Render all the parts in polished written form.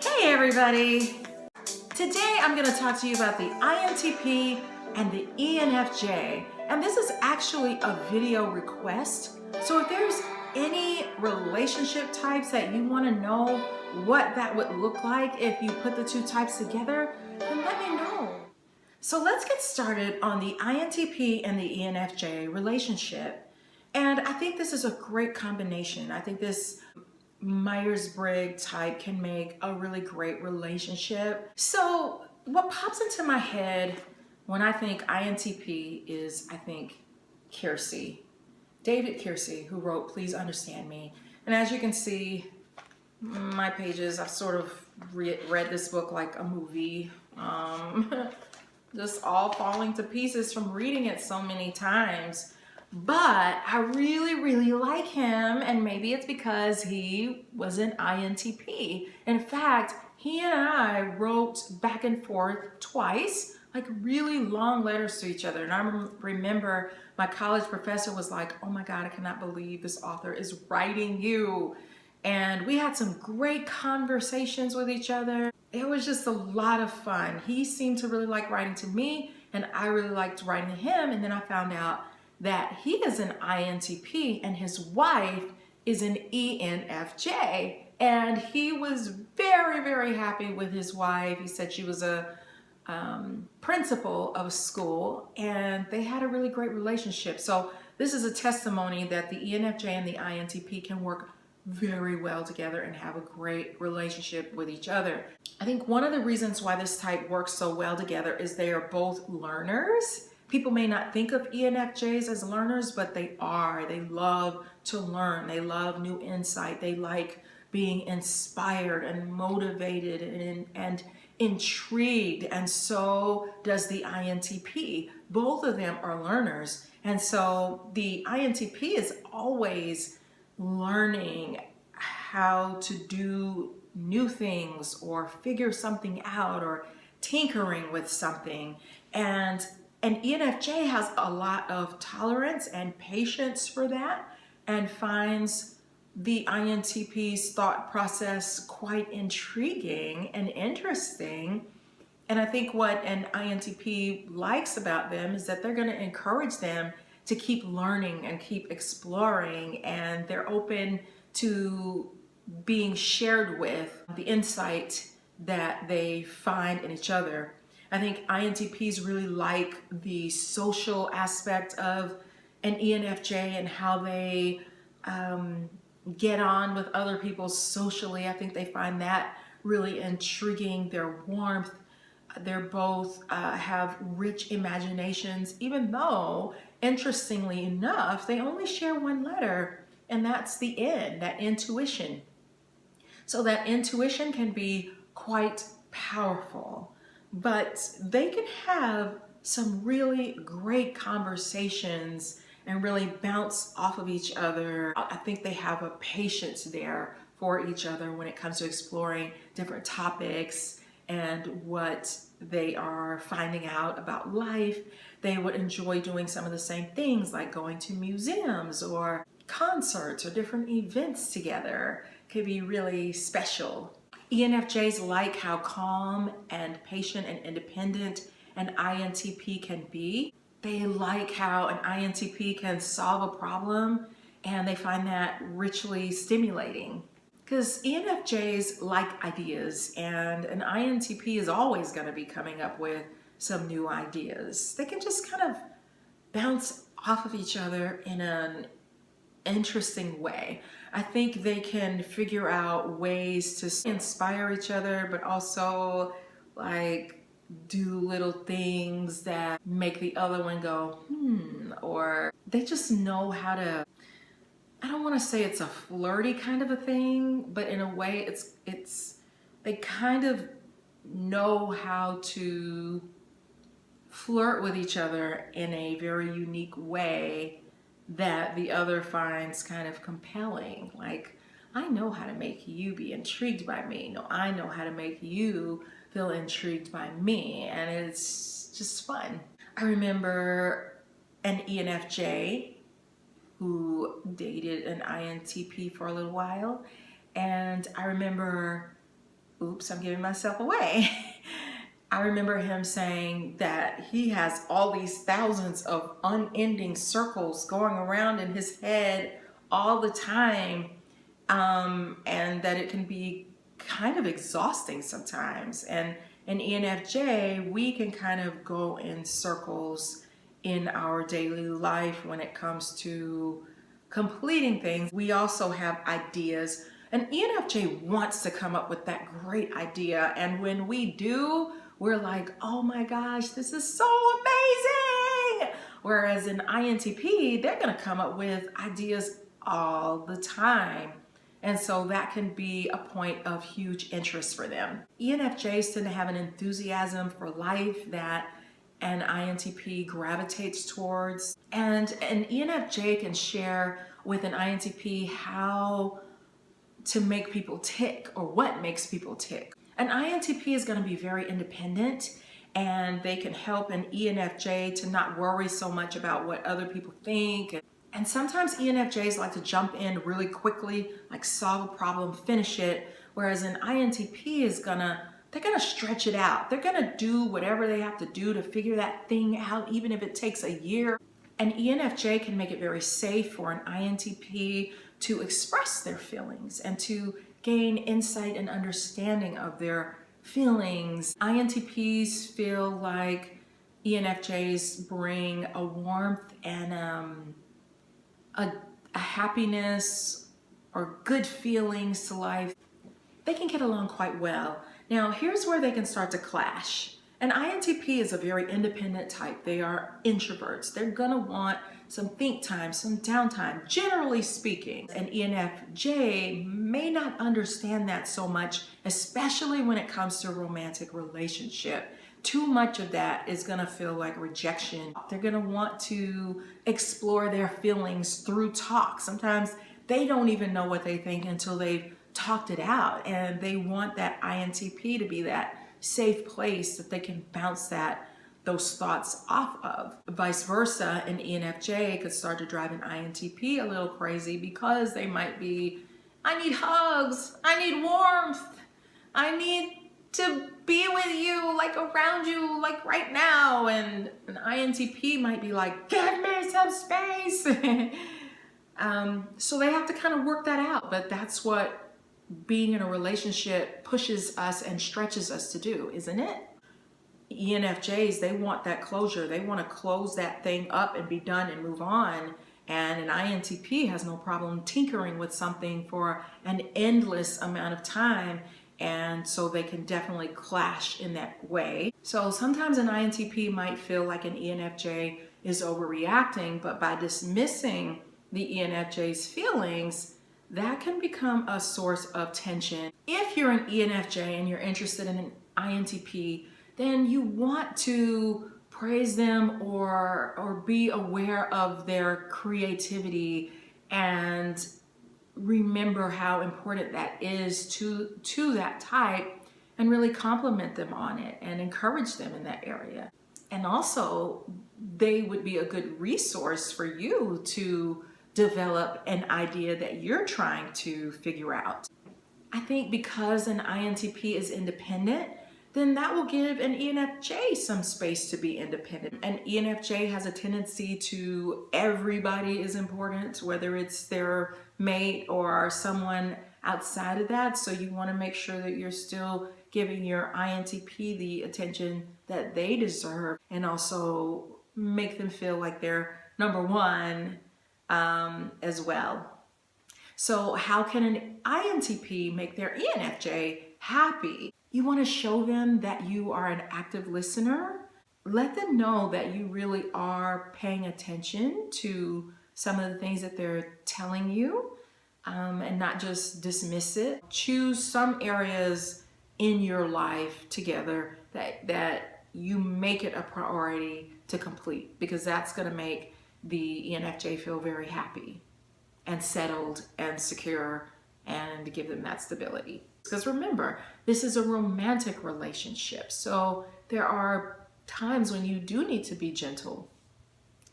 Hey everybody! Today I'm going to talk to you about the INTP and the ENFJ, and this is actually a video request. So if there's any relationship types that you want to know what that would look like if you put the two types together, then let me know. So let's get started on the INTP and the ENFJ relationship. And I think this is a great combination. I think this MYERS-Briggs type can make a really great relationship. So what pops into my head when I think INTP is, I think, Kiersey. David Kiersey, who wrote Please Understand Me. And as you can see, my pages, I've sort of read this book like a movie. Just all falling to pieces from reading it so many times. But I really like him, and maybe it's because he was an INTP. In fact, he and I wrote back and forth twice, like really long letters to each other. And I remember my college professor was like, oh my God, I cannot believe this author is writing you. And we had some great conversations with each other. It was just a lot of fun. He seemed to really like writing to me, and I really liked writing to him. And then I found out that he is an INTP and his wife is an ENFJ. And he was very happy with his wife. He said she was a principal of a school, and they had a really great relationship. So this is a testimony that the ENFJ and the INTP can work very well together and have a great relationship with each other. I think one of the reasons why this type works so well together is they are both learners. People may not think of ENFJs as learners, but they are. They love to learn. They love new insight. They like being inspired and motivated and intrigued. And so does the INTP. Both of them are learners. And so the INTP is always learning how to do new things or figure something out or tinkering with something. And ENFJ has a lot of tolerance and patience for that and finds the INTP's thought process quite intriguing and interesting. And I think what an INTP likes about them is that they're going to encourage them to keep learning and keep exploring, and they're open to being shared with the insight that they find in each other. I think INTPs really like the social aspect of an ENFJ and how they get on with other people socially. I think they find that really intriguing. Their warmth. They're both have rich imaginations, even though, interestingly enough, they only share one letter, and that's the N, that intuition. So that intuition can be quite powerful, but they can have some really great conversations and really bounce off of each other. I think they have a patience there for each other when it comes to exploring different topics and what they are finding out about life. They would enjoy doing some of the same things, like going to museums or concerts or different events together. Could be really special. ENFJs like how calm and patient and independent an INTP can be. They like how an INTP can solve a problem, and they find that richly stimulating. Because ENFJs like ideas, and an INTP is always going to be coming up with some new ideas. They can just kind of bounce off of each other in an interesting way. I think they can figure out ways to inspire each other, but also like do little things that make the other one go, or they just know how to, I don't want to say it's a flirty kind of a thing, but in a way they kind of know how to flirt with each other in a very unique way that the other finds kind of compelling. Like, I know how to make you be intrigued by me. No, I know how to make you feel intrigued by me, and it's just fun. I remember an ENFJ who dated an INTP for a little while. And I remember, oops, I'm giving myself away. I remember him saying that he has all these thousands of unending circles going around in his head all the time, and that it can be kind of exhausting sometimes. And in ENFJ, we can kind of go in circles in our daily life when it comes to completing things. We also have ideas. And ENFJ wants to come up with that great idea, and when we do, we're like, oh my gosh, this is so amazing. Whereas in INTP, they're gonna come up with ideas all the time. And so that can be a point of huge interest for them. ENFJs tend to have an enthusiasm for life that an INTP gravitates towards. And an ENFJ can share with an INTP how to make people tick, or what makes people tick. An INTP is going to be very independent, and they can help an ENFJ to not worry so much about what other people think. And sometimes ENFJs like to jump in really quickly, like solve a problem, finish it, whereas an INTP is they're gonna stretch it out. They're gonna do whatever they have to do to figure that thing out, even if it takes a year. An ENFJ can make it very safe for an INTP to express their feelings and to gain insight and understanding of their feelings. INTPs feel like ENFJs bring a warmth and a happiness or good feelings to life. They can get along quite well. Now, here's where they can start to clash. An INTP is a very independent type. They are introverts. They're gonna want some think time, some downtime, generally speaking. An ENFJ may not understand that so much, especially when it comes to a romantic relationship. Too much of that is gonna feel like rejection. They're gonna want to explore their feelings through talk. Sometimes they don't even know what they think until they've talked it out, and they want that INTP to be that safe place that they can bounce those thoughts off of. Vice versa, an ENFJ could start to drive an INTP a little crazy because they might be, I need hugs, I need warmth, I need to be with you, like around you, like right now. And an INTP might be like, give me some space. So they have to kind of work that out, but that's what being in a relationship pushes us and stretches us to do, isn't it? ENFJs, they want that closure. They want to close that thing up and be done and move on. And an INTP has no problem tinkering with something for an endless amount of time. And so they can definitely clash in that way. So sometimes an INTP might feel like an ENFJ is overreacting, but by dismissing the ENFJ's feelings, that can become a source of tension. If you're an ENFJ and you're interested in an INTP, then you want to praise them or be aware of their creativity and remember how important that is to that type, and really compliment them on it and encourage them in that area. And also, they would be a good resource for you to develop an idea that you're trying to figure out. I think because an INTP is independent, then that will give an ENFJ some space to be independent. An ENFJ has a tendency to, everybody is important, whether it's their mate or someone outside of that. So you want to make sure that you're still giving your INTP the attention that they deserve, and also make them feel like they're number one as well. So how can an INTP make their ENFJ happy? You want to show them that you are an active listener. Let them know that you really are paying attention to some of the things that they're telling you, and not just dismiss it. Choose some areas in your life together that you make it a priority to complete, because that's going to make the ENFJ feel very happy and settled and secure, and give them that stability. Because remember, this is a romantic relationship, so there are times when you do need to be gentle,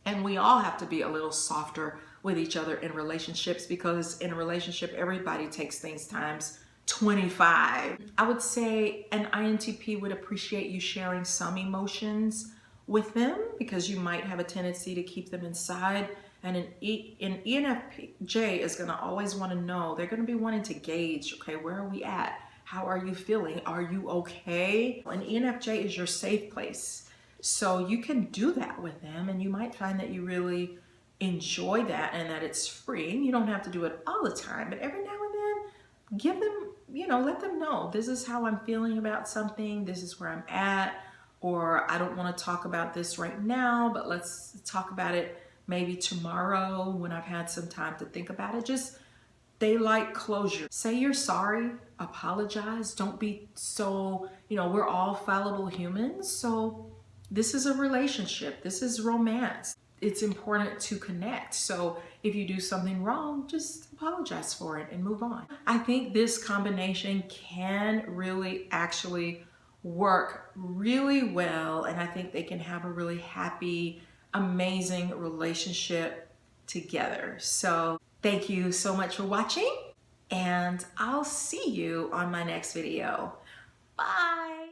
and we all have to be a little softer with each other in relationships, because in a relationship, everybody takes things times 25. I would say an INTP would appreciate you sharing some emotions with them, because you might have a tendency to keep them inside. And an ENFJ is going to always want to know, they're going to be wanting to gauge, okay, where are we at? How are you feeling? Are you okay? An ENFJ is your safe place. So you can do that with them, and you might find that you really enjoy that and that it's free. And you don't have to do it all the time, but every now and then, give them, let them know, this is how I'm feeling about something, this is where I'm at, or I don't want to talk about this right now, but let's talk about it maybe tomorrow when I've had some time to think about it. Just, they like closure. Say you're sorry, apologize. Don't be so, we're all fallible humans. So this is a relationship. This is romance. It's important to connect. So if you do something wrong, just apologize for it and move on. I think this combination can really actually work really well. And I think they can have a really happy, amazing relationship together. So thank you so much for watching, and I'll see you on my next video. Bye.